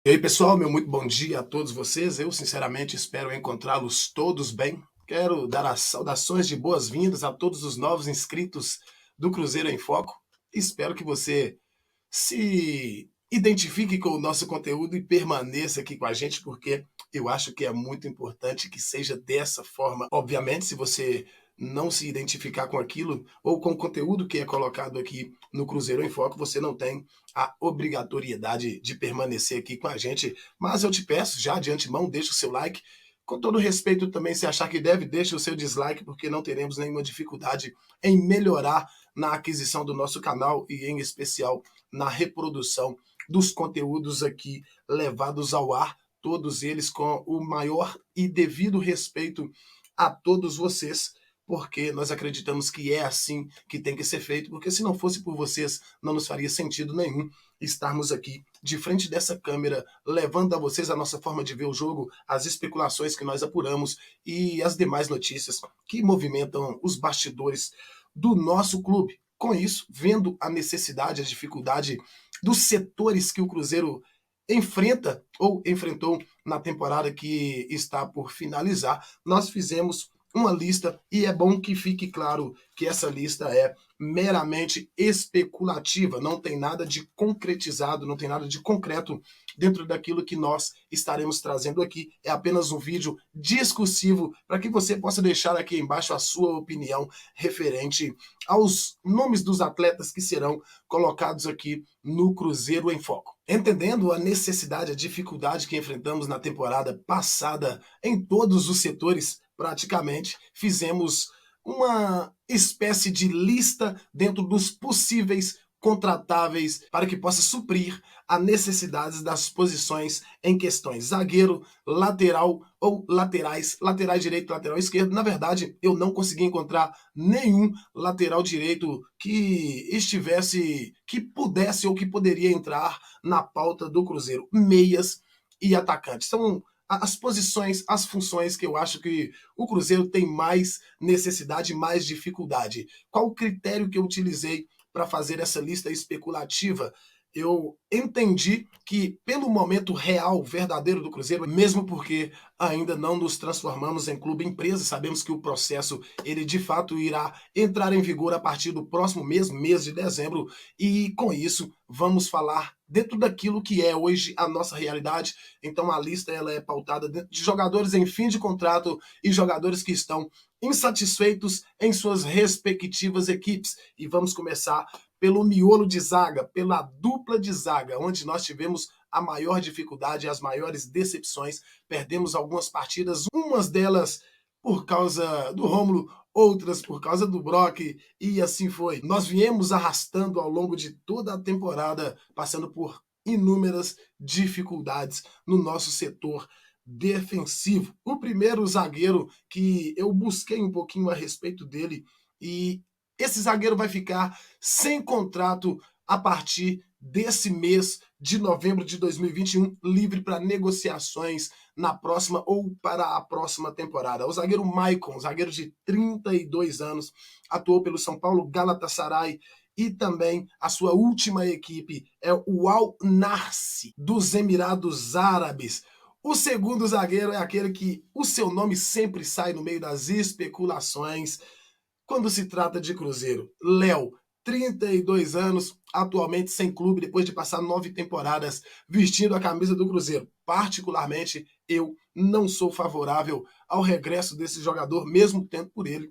E aí, pessoal, meu muito bom dia a todos vocês. Eu, sinceramente, espero encontrá-los todos bem. Quero dar as saudações de boas-vindas a todos os novos inscritos do Cruzeiro em Foco. Espero que você se identifique com o nosso conteúdo e permaneça aqui com a gente, porque eu acho que é muito importante que seja dessa forma. Obviamente, se você não se identificar com aquilo ou com o conteúdo que é colocado aqui no Cruzeiro em Foco, você não tem a obrigatoriedade de permanecer aqui com a gente. Mas eu te peço, já de antemão, deixa o seu like. Com todo respeito também, se achar que deve, deixa o seu dislike, porque não teremos nenhuma dificuldade em melhorar na aquisição do nosso canal e, em especial, na reprodução dos conteúdos aqui levados ao ar, todos eles com o maior e devido respeito a todos vocês, porque nós acreditamos que é assim que tem que ser feito, porque se não fosse por vocês, não nos faria sentido nenhum estarmos aqui de frente dessa câmera, levando a vocês a nossa forma de ver o jogo, as especulações que nós apuramos e as demais notícias que movimentam os bastidores do nosso clube. Com isso, vendo a necessidade, a dificuldade dos setores que o Cruzeiro enfrenta ou enfrentou na temporada que está por finalizar, nós fizemos uma lista e é bom que fique claro que essa lista é meramente especulativa, não tem nada de concretizado, não tem nada de concreto dentro daquilo que nós estaremos trazendo aqui. É apenas um vídeo discursivo para que você possa deixar aqui embaixo a sua opinião referente aos nomes dos atletas que serão colocados aqui no Cruzeiro em Foco. Entendendo a necessidade, a dificuldade que enfrentamos na temporada passada em todos os setores, praticamente, fizemos uma espécie de lista dentro dos possíveis contratáveis para que possa suprir as necessidades das posições em questões zagueiro, lateral ou laterais, laterais direito, lateral esquerdo. Na verdade, eu não consegui encontrar nenhum lateral direito que estivesse, que pudesse ou que poderia entrar na pauta do Cruzeiro. Meias e atacantes. São as posições, as funções que eu acho que o Cruzeiro tem mais necessidade, mais dificuldade. Qual o critério que eu utilizei para fazer essa lista especulativa? Eu entendi que, pelo momento real, verdadeiro do Cruzeiro, mesmo porque ainda não nos transformamos em clube empresa, sabemos que o processo, ele de fato irá entrar em vigor a partir do próximo mês, mês de dezembro, e com isso vamos falar dentro daquilo que é hoje a nossa realidade. Então a lista ela é pautada dentro de jogadores em fim de contrato e jogadores que estão insatisfeitos em suas respectivas equipes. E vamos começar pelo miolo de zaga, pela dupla de zaga, onde nós tivemos a maior dificuldade, as maiores decepções. Perdemos algumas partidas, umas delas por causa do Rômulo, outras por causa do Brock, e assim foi. Nós viemos arrastando ao longo de toda a temporada, passando por inúmeras dificuldades no nosso setor defensivo. O primeiro zagueiro que eu busquei um pouquinho a respeito dele, e esse zagueiro vai ficar sem contrato a partir desse mês de novembro de 2021, livre para negociações na próxima ou para a próxima temporada. O zagueiro Maicon, zagueiro de 32 anos, atuou pelo São Paulo Galatasaray e também a sua última equipe é o Al Nassr dos Emirados Árabes. O segundo zagueiro é aquele que o seu nome sempre sai no meio das especulações quando se trata de Cruzeiro. Léo, 32 anos, atualmente sem clube, depois de passar 9 temporadas vestindo a camisa do Cruzeiro. Particularmente, eu não sou favorável ao regresso desse jogador, mesmo tendo por ele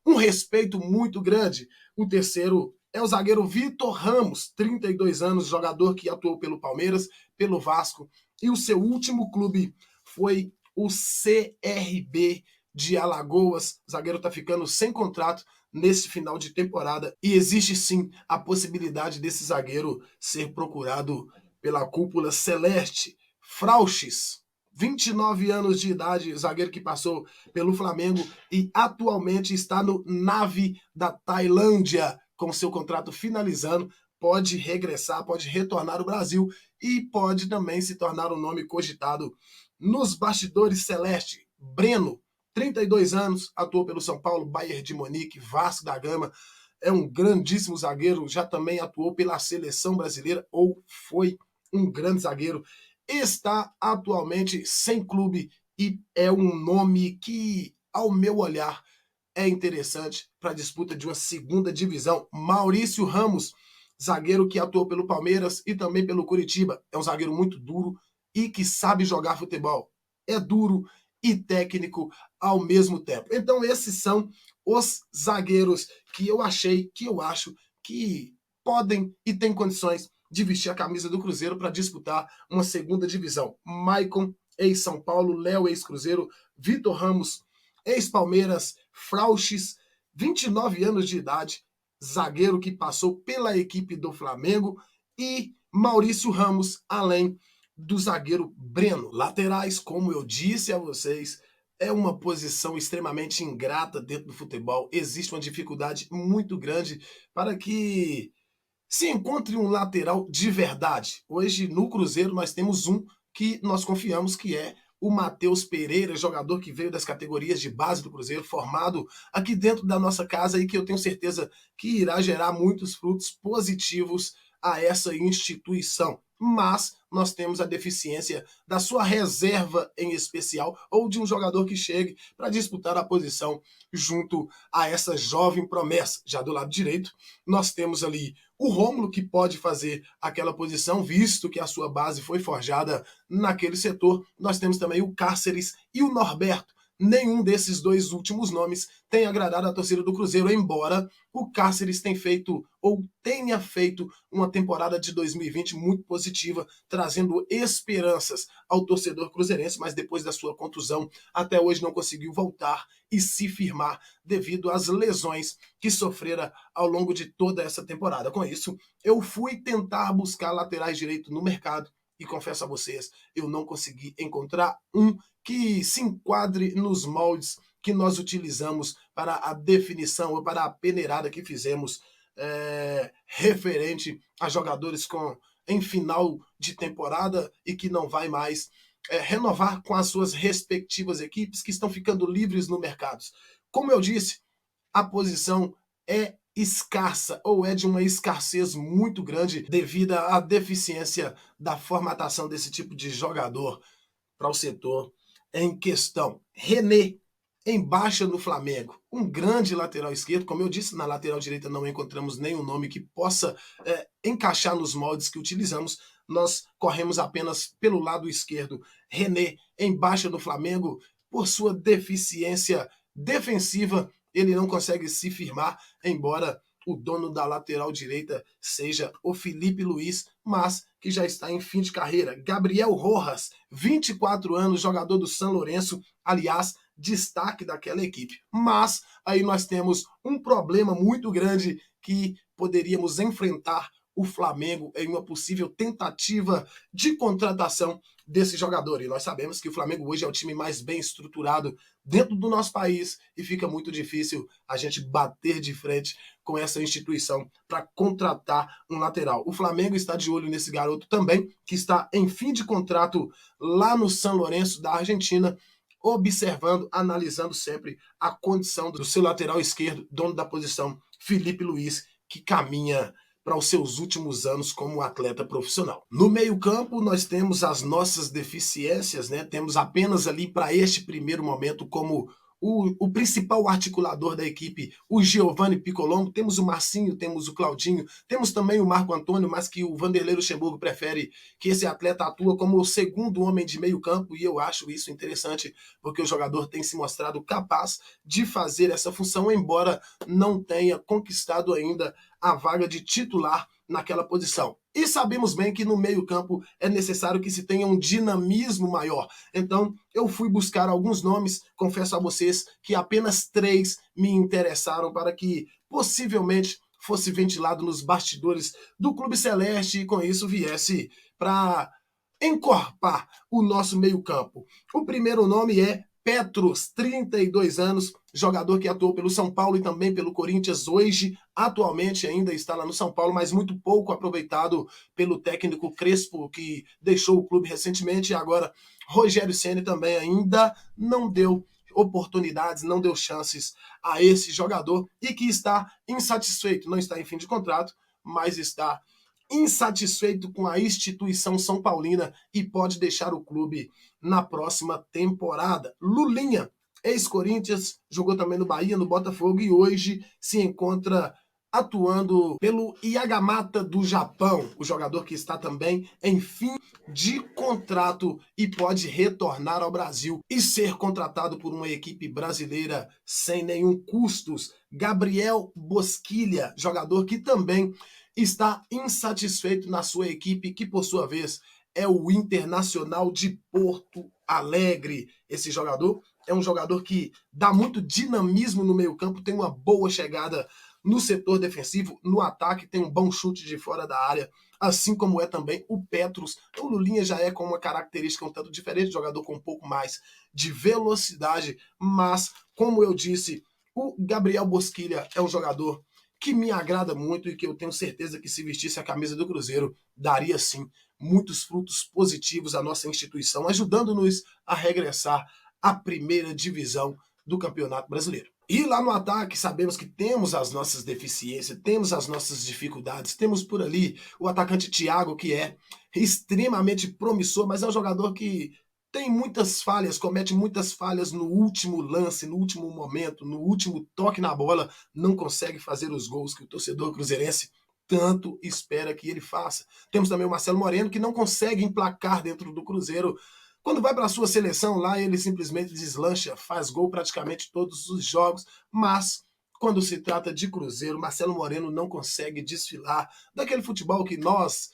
um respeito muito grande. O terceiro é o zagueiro Vitor Ramos, 32 anos, jogador que atuou pelo Palmeiras, pelo Vasco, e o seu último clube foi o CRB de Alagoas. O zagueiro está ficando sem contrato nesse final de temporada e existe sim a possibilidade desse zagueiro ser procurado pela cúpula celeste. Frauches, 29 anos de idade, zagueiro que passou pelo Flamengo e atualmente está no Nave da Tailândia, com seu contrato finalizando, pode regressar, pode retornar ao Brasil e pode também se tornar um nome cogitado nos bastidores celeste. Breno, 32 anos, atuou pelo São Paulo, Bayern de Munique, Vasco da Gama, é um grandíssimo zagueiro, já também atuou pela seleção brasileira ou foi um grande zagueiro. está atualmente sem clube e é um nome que, ao meu olhar, é interessante para a disputa de uma segunda divisão. Maurício Ramos, zagueiro que atuou pelo Palmeiras e também pelo Curitiba. É um zagueiro muito duro e que sabe jogar futebol. É duro e técnico ao mesmo tempo. Então esses são os zagueiros que eu achei, que eu acho que podem e têm condições de vestir a camisa do Cruzeiro para disputar uma segunda divisão. Maicon, ex-São Paulo, Léo, ex-Cruzeiro, Vitor Ramos, ex-Palmeiras, Frauches, 29 anos de idade, zagueiro que passou pela equipe do Flamengo, e Maurício Ramos, além do zagueiro Breno. Laterais, como eu disse a vocês, é uma posição extremamente ingrata dentro do futebol. Existe uma dificuldade muito grande para que se encontre um lateral de verdade. Hoje, no Cruzeiro, nós temos um que nós confiamos, que é o Matheus Pereira, jogador que veio das categorias de base do Cruzeiro, formado aqui dentro da nossa casa e que eu tenho certeza que irá gerar muitos frutos positivos a essa instituição. Mas nós temos a deficiência da sua reserva em especial, ou de um jogador que chegue para disputar a posição junto a essa jovem promessa. Já do lado direito, nós temos ali o Rômulo, que pode fazer aquela posição, visto que a sua base foi forjada naquele setor. Nós temos também o Cáceres e o Norberto. Nenhum desses dois últimos nomes tem agradado a torcida do Cruzeiro, embora o Cáceres tenha feito uma temporada de 2020 muito positiva, trazendo esperanças ao torcedor cruzeirense, mas depois da sua contusão, até hoje não conseguiu voltar e se firmar devido às lesões que sofrera ao longo de toda essa temporada. Com isso, eu fui tentar buscar laterais direito no mercado e confesso a vocês, eu não consegui encontrar um que se enquadre nos moldes que nós utilizamos para a definição ou para a peneirada que fizemos referente a jogadores em final de temporada e que não vai mais renovar com as suas respectivas equipes que estão ficando livres no mercado. Como eu disse, a posição é escassa ou é de uma escassez muito grande devido à deficiência da formatação desse tipo de jogador para o setor em questão. René, em baixa no Flamengo, um grande lateral esquerdo. Como eu disse, na lateral direita não encontramos nenhum nome que possa encaixar nos moldes que utilizamos. Nós corremos apenas pelo lado esquerdo. René, em baixa no Flamengo, por sua deficiência defensiva, ele não consegue se firmar, embora o dono da lateral direita seja o Felipe Luiz, mas que já está em fim de carreira. Gabriel Rojas, 24 anos, jogador do São Lourenço, aliás, destaque daquela equipe. Mas aí nós temos um problema muito grande que poderíamos enfrentar o Flamengo em uma possível tentativa de contratação desse jogador. E nós sabemos que o Flamengo hoje é o time mais bem estruturado dentro do nosso país e fica muito difícil a gente bater de frente com essa instituição para contratar um lateral. O Flamengo está de olho nesse garoto também, que está em fim de contrato lá no São Lourenço da Argentina, observando, analisando sempre a condição do seu lateral esquerdo, dono da posição, Felipe Luiz, que caminha para os seus últimos anos como atleta profissional. No meio-campo, nós temos as nossas deficiências, né? Temos apenas ali para este primeiro momento como o principal articulador da equipe, o Giovanni Piccolombo. Temos o Marcinho, temos o Claudinho, temos também o Marco Antônio, mas que o Vanderlei Luxemburgo prefere que esse atleta atua como o segundo homem de meio campo, e eu acho isso interessante, porque o jogador tem se mostrado capaz de fazer essa função, embora não tenha conquistado ainda a vaga de titular naquela posição. E sabemos bem que no meio-campo é necessário que se tenha um dinamismo maior. Então, eu fui buscar alguns nomes, confesso a vocês que apenas 3 me interessaram para que possivelmente fosse ventilado nos bastidores do Clube Celeste e com isso viesse para encorpar o nosso meio-campo. O primeiro nome é Petros, 32 anos, jogador que atuou pelo São Paulo e também pelo Corinthians. Hoje, atualmente, ainda está lá no São Paulo, mas muito pouco aproveitado pelo técnico Crespo, que deixou o clube recentemente. E agora, Rogério Ceni também ainda não deu oportunidades, não deu chances a esse jogador e que está insatisfeito. Não está em fim de contrato, mas está insatisfeito com a instituição São Paulina e pode deixar o clube na próxima temporada. Lulinha, ex-Corinthians, jogou também no Bahia, no Botafogo e hoje se encontra atuando pelo Yagamata do Japão, o jogador que está também em fim de contrato e pode retornar ao Brasil e ser contratado por uma equipe brasileira sem nenhum custos. Gabriel Bosquilha, jogador que também está insatisfeito na sua equipe, que por sua vez é o Internacional de Porto Alegre. Esse jogador é um jogador que dá muito dinamismo no meio-campo, tem uma boa chegada no setor defensivo, no ataque, tem um bom chute de fora da área, assim como é também o Petrus. O Lulinha já é com uma característica um tanto diferente, jogador com um pouco mais de velocidade, mas, como eu disse, o Gabriel Bosquilha é um jogador que me agrada muito e que eu tenho certeza que se vestisse a camisa do Cruzeiro, daria sim muitos frutos positivos à nossa instituição, ajudando-nos a regressar à primeira divisão do Campeonato Brasileiro. E lá no ataque, sabemos que temos as nossas deficiências, temos as nossas dificuldades, temos por ali o atacante Thiago, que é extremamente promissor, mas é um jogador que tem muitas falhas, comete muitas falhas no último lance, no último momento, no último toque na bola, não consegue fazer os gols que o torcedor cruzeirense tanto espera que ele faça. Temos também o Marcelo Moreno, que não consegue emplacar dentro do Cruzeiro. Quando vai para a sua seleção lá, ele simplesmente deslancha, faz gol praticamente todos os jogos, mas quando se trata de Cruzeiro, Marcelo Moreno não consegue desfilar daquele futebol que nós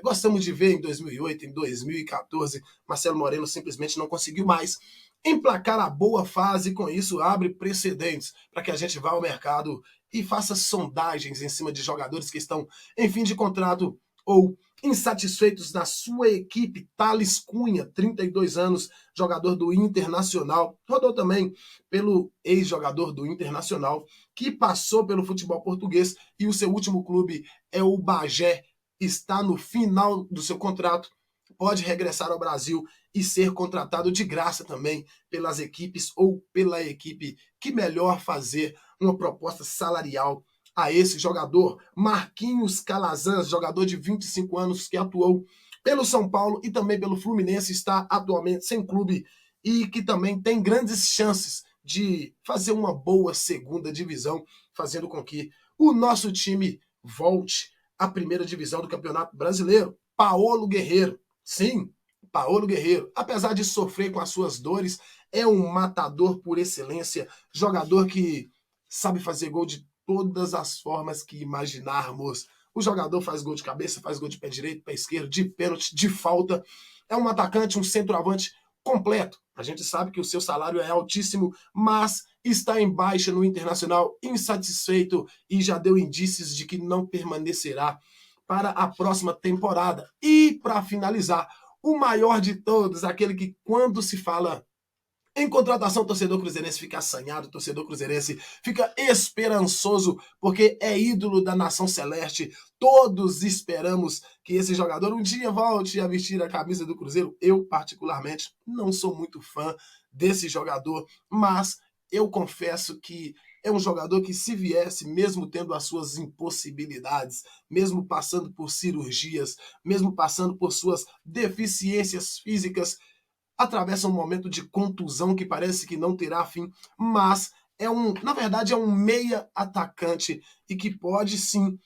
gostamos de ver em 2008, em 2014. Marcelo Moreno simplesmente não conseguiu mais emplacar a boa fase e com isso abre precedentes para que a gente vá ao mercado e faça sondagens em cima de jogadores que estão em fim de contrato ou insatisfeitos na sua equipe. Thales Cunha, 32 anos, jogador do Internacional, rodou também pelo ex-jogador do Internacional, que passou pelo futebol português e o seu último clube é o Bagé, está no final do seu contrato, pode regressar ao Brasil e ser contratado de graça também pelas equipes ou pela equipe que melhor fazer uma proposta salarial a esse jogador. Marquinhos Calazans, jogador de 25 anos que atuou pelo São Paulo e também pelo Fluminense, está atualmente sem clube e que também tem grandes chances de fazer uma boa segunda divisão, fazendo com que o nosso time volte à primeira divisão do Campeonato Brasileiro. Paolo Guerreiro, sim, Paolo Guerreiro, apesar de sofrer com as suas dores, é um matador por excelência, jogador que sabe fazer gol de todas as formas que imaginarmos. O jogador faz gol de cabeça, faz gol de pé direito, pé esquerdo, de pênalti, de falta. É um atacante, um centroavante completo. A gente sabe que o seu salário é altíssimo, mas está em baixa no Internacional, insatisfeito e já deu indícios de que não permanecerá para a próxima temporada. E para finalizar, o maior de todos, aquele que quando se fala em contratação, o torcedor cruzeirense fica assanhado, o torcedor cruzeirense fica esperançoso, porque é ídolo da nação celeste. Todos esperamos que esse jogador um dia volte a vestir a camisa do Cruzeiro. Eu, particularmente, não sou muito fã desse jogador, mas eu confesso que é um jogador que, se viesse, mesmo tendo as suas impossibilidades, mesmo passando por cirurgias, mesmo passando por suas deficiências físicas, atravessa um momento de contusão que parece que não terá fim, mas na verdade é um meia atacante e que pode sim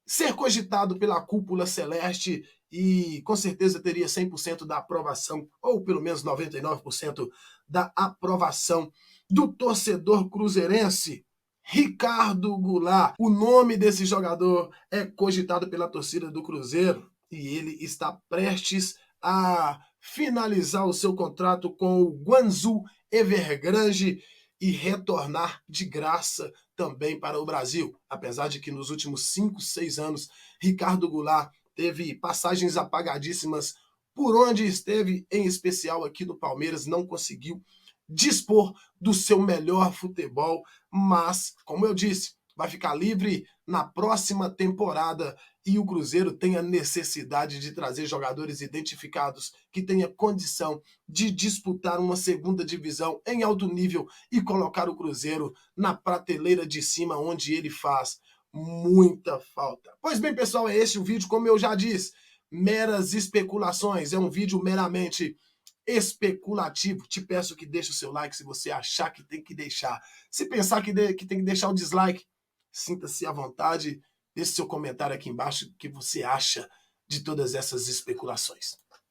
ser cogitado pela cúpula celeste e com certeza teria 100% da aprovação, ou pelo menos 99% da aprovação do torcedor cruzeirense. Ricardo Goulart, o nome desse jogador é cogitado pela torcida do Cruzeiro e ele está prestes a finalizar o seu contrato com o Guangzhou Evergrande e retornar de graça também para o Brasil. Apesar de que nos últimos 5, 6 anos, Ricardo Goulart teve passagens apagadíssimas por onde esteve, em especial aqui no Palmeiras, não conseguiu dispor do seu melhor futebol, mas, como eu disse, vai ficar livre na próxima temporada e o Cruzeiro tem a necessidade de trazer jogadores identificados que tenha condição de disputar uma segunda divisão em alto nível e colocar o Cruzeiro na prateleira de cima onde ele faz muita falta. Pois bem, pessoal, é esse o vídeo, como eu já disse, meras especulações, é um vídeo meramente especulativo. Te peço que deixe o seu like se você achar que tem que deixar. Se pensar que tem que deixar o dislike, sinta-se à vontade, deixe seu comentário aqui embaixo o que você acha de todas essas especulações.